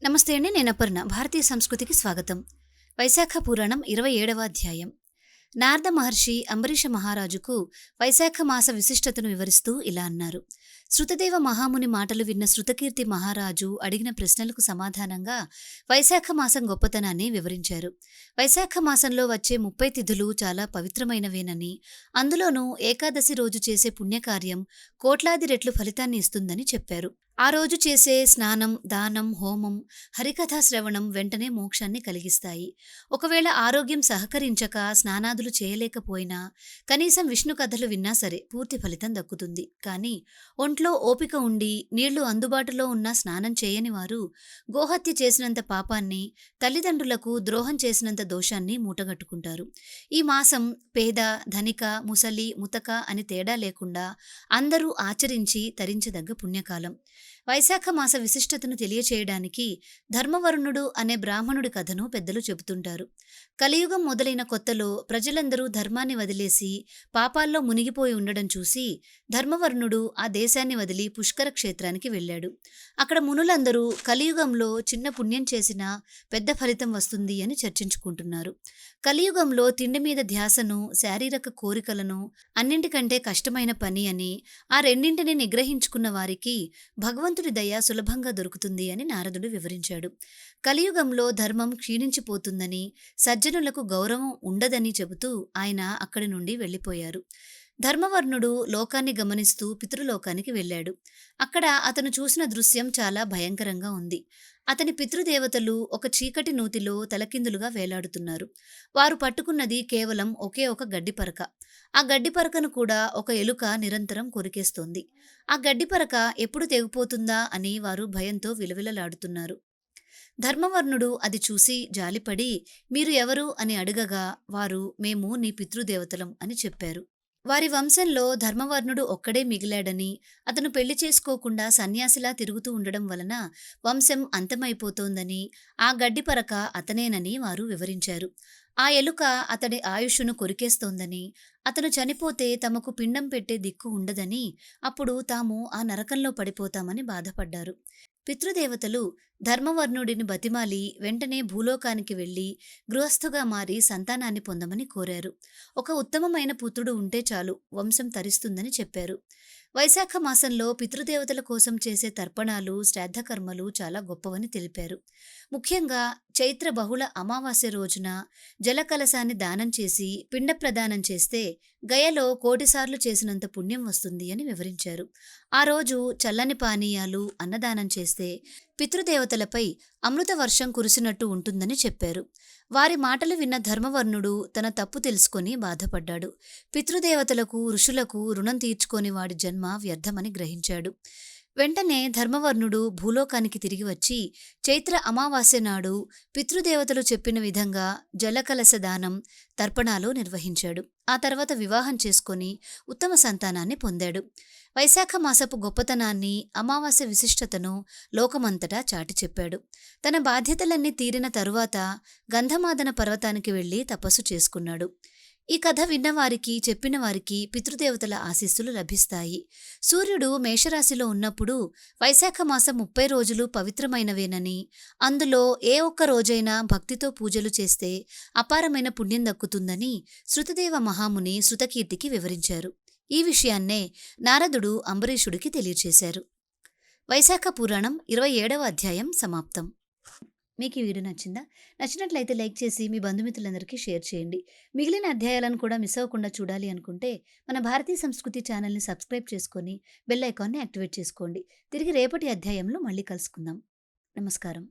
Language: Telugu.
నమస్తే అండి. నేను అపర్ణ. భారతీయ సంస్కృతికి స్వాగతం. వైశాఖ పురాణం 27వ అధ్యాయం. నారద మహర్షి అంబరీష మహారాజుకు వైశాఖ మాస విశిష్టతను వివరిస్తూ ఇలా అన్నారు. శృతదేవ మహాముని మాటలు విన్న శృతకీర్తి మహారాజు అడిగిన ప్రశ్నలకు సమాధానంగా వైశాఖ మాసం గొప్పతనాన్ని వివరించారు. వైశాఖ మాసంలో వచ్చే 30 తిథులు చాలా పవిత్రమైనవేనని, అందులోనూ ఏకాదశి రోజు చేసే పుణ్యకార్యం కోట్లాది రెట్లు ఫలితాన్ని ఇస్తుందని చెప్పారు. ఆ రోజు చేసే స్నానం, దానం, హోమం, హరికథా శ్రవణం వెంటనే మోక్షాన్ని కలిగిస్తాయి. ఒకవేళ ఆరోగ్యం సహకరించక స్నానాదులు చేయలేకపోయినా కనీసం విష్ణు కథలు విన్నా సరే పూర్తి ఫలితం దక్కుతుంది. కానీ ఒంట్లో ఓపిక ఉండి నీళ్లు అందుబాటులో ఉన్నా స్నానం చేయని వారు గోహత్య చేసినంత పాపాన్ని, తల్లిదండ్రులకు ద్రోహం చేసినంత దోషాన్ని మూటగట్టుకుంటారు. ఈ మాసం పేద, ధనిక, ముసలి, ముతక అని తేడా లేకుండా అందరూ ఆచరించి తరించదగ్గ పుణ్యకాలం. వైశాఖ మాస విశిష్టతను తెలియచేయడానికి ధర్మవరుణుడు అనే బ్రాహ్మణుడి కథను పెద్దలు చెబుతుంటారు. కలియుగం మొదలైన కొత్తలో ప్రజలందరూ ధర్మాన్ని వదిలేసి పాపాల్లో మునిగిపోయి ఉండడం చూసి ధర్మవరుణుడు ఆ దేశాన్ని వదిలి పుష్కర క్షేత్రానికి వెళ్ళాడు. అక్కడ మునులందరూ కలియుగంలో చిన్న పుణ్యం చేసినా పెద్ద ఫలితం వస్తుంది అని చర్చించుకుంటున్నారు. కలియుగంలో తిండి మీద ధ్యాసను, శారీరక కోరికలను అన్నింటికంటే కష్టమైన పని అని, ఆ రెండింటిని నిగ్రహించుకున్న వారికి భగవంతుడి దయ సులభంగా దొరుకుతుంది అని నారదుడు వివరించాడు. కలియుగంలో ధర్మం క్షీణించిపోతుందని, సజ్జనులకు గౌరవం ఉండదని చెబుతూ ఆయన అక్కడి నుండి వెళ్ళిపోయారు. ధర్మవర్ణుడు లోకాన్ని గమనిస్తూ పితృలోకానికి వెళ్ళాడు. అక్కడ అతను చూసిన దృశ్యం చాలా భయంకరంగా ఉంది. అతని పితృదేవతలు ఒక చీకటి నూతిలో తలకిందులుగా వేలాడుతున్నారు. వారు పట్టుకున్నది కేవలం ఒకే ఒక గడ్డిపరక. ఆ గడ్డిపరకను కూడా ఒక ఎలుక నిరంతరం కొరికేస్తోంది. ఆ గడ్డిపరక ఎప్పుడు తెగిపోతుందా అని వారు భయంతో విలవిలలాడుతున్నారు. ధర్మవర్ణుడు అది చూసి జాలిపడి, మీరు ఎవరు అని అడగగా వారు, మేము నీ పితృదేవతలం అని చెప్పారు. వారి వంశంలో ధర్మవర్ణుడు ఒక్కడే మిగిలాడని, అతను పెళ్లి చేసుకోకుండా సన్యాసిలా తిరుగుతూ ఉండడం వలన వంశం అంతమైపోతోందని, ఆ గడ్డిపరక అతనేనని వారు వివరించారు. ఆ ఎలుక అతడి ఆయుష్ను కొరికేస్తోందని, అతను చనిపోతే తమకు పిండం పెట్టే దిక్కు ఉండదని, అప్పుడు తాము ఆ నరకంలో పడిపోతామని బాధపడ్డారు. పితృదేవతలు ధర్మవర్ణుడిని బతిమాలి వెంటనే భూలోకానికి వెళ్లి గృహస్థుగా మారి సంతానాన్ని పొందమని కోరారు. ఒక ఉత్తమమైన పుత్రుడు ఉంటే చాలు, వంశం తరిస్తుందని చెప్పారు. వైశాఖ మాసంలో పితృదేవతల కోసం చేసే తర్పణాలు, శ్రాద్ధకర్మలు చాలా గొప్పవని తెలిపారు. ముఖ్యంగా చైత్ర బహుళ అమావాస్య రోజున జలకలశాన్ని దానం చేసి పిండ ప్రదానం చేస్తే గయలో 1,000,000 సార్లు చేసినంత పుణ్యం వస్తుంది అని వివరించారు. ఆ రోజు చల్లని పానీయాలు, అన్నదానం చేస్తే పితృదేవతలపై అమృత వర్షం కురిసినట్టు ఉంటుందని చెప్పారు. వారి మాటలు విన్న ధర్మవర్ణుడు తన తప్పు తెలుసుకొని బాధపడ్డాడు. పితృదేవతలకు, ఋషులకు రుణం తీర్చుకొని వాడి జన్మ వ్యర్థమని గ్రహించాడు. వెంటనే ధర్మవర్ణుడు భూలోకానికి తిరిగి వచ్చి చైత్ర అమావాస్య నాడు పితృదేవతలు చెప్పిన విధంగా జలకలశ దానం, తర్పణాలు నిర్వహించాడు. ఆ తర్వాత వివాహం చేసుకొని ఉత్తమ సంతానాన్ని పొందాడు. వైశాఖ మాసపు గొప్పతనాన్ని, అమావాస్య విశిష్టతను లోకమంతటా చాటి చెప్పాడు. తన బాధ్యతలన్నీ తీరిన తరువాత గంధమాదన పర్వతానికి వెళ్లి తపస్సు చేసుకున్నాడు. ఈ కథ విన్నవారికి, చెప్పిన వారికి పితృదేవతల ఆశీస్సులు లభిస్తాయి. సూర్యుడు మేషరాశిలో ఉన్నప్పుడు వైశాఖ మాసం 30 రోజులు పవిత్రమైనవేనని, అందులో ఏ ఒక్క రోజైనా భక్తితో పూజలు చేస్తే అపారమైన పుణ్యం దక్కుతుందని శృతదేవ మహాముని శృతకీర్తికి వివరించారు. ఈ విషయాన్నే నారదుడు అంబరీషుడికి తెలియచేశారు. వైశాఖ పురాణం 27వ అధ్యాయం సమాప్తం. మీకు ఈ వీడియో నచ్చిందా? నచ్చినట్లయితే లైక్ చేసి మీ బంధుమిత్రులందరికీ షేర్ చేయండి. మిగిలిన అధ్యాయాలను కూడా మిస్ అవ్వకుండా చూడాలి అనుకుంటే మన భారతీయ సంస్కృతి ఛానల్ని సబ్స్క్రైబ్ చేసుకొని బెల్ ఐకాన్ని యాక్టివేట్ చేసుకోండి. తిరిగి రేపటి అధ్యాయంలో మళ్ళీ కలుసుకుందాం. నమస్కారం.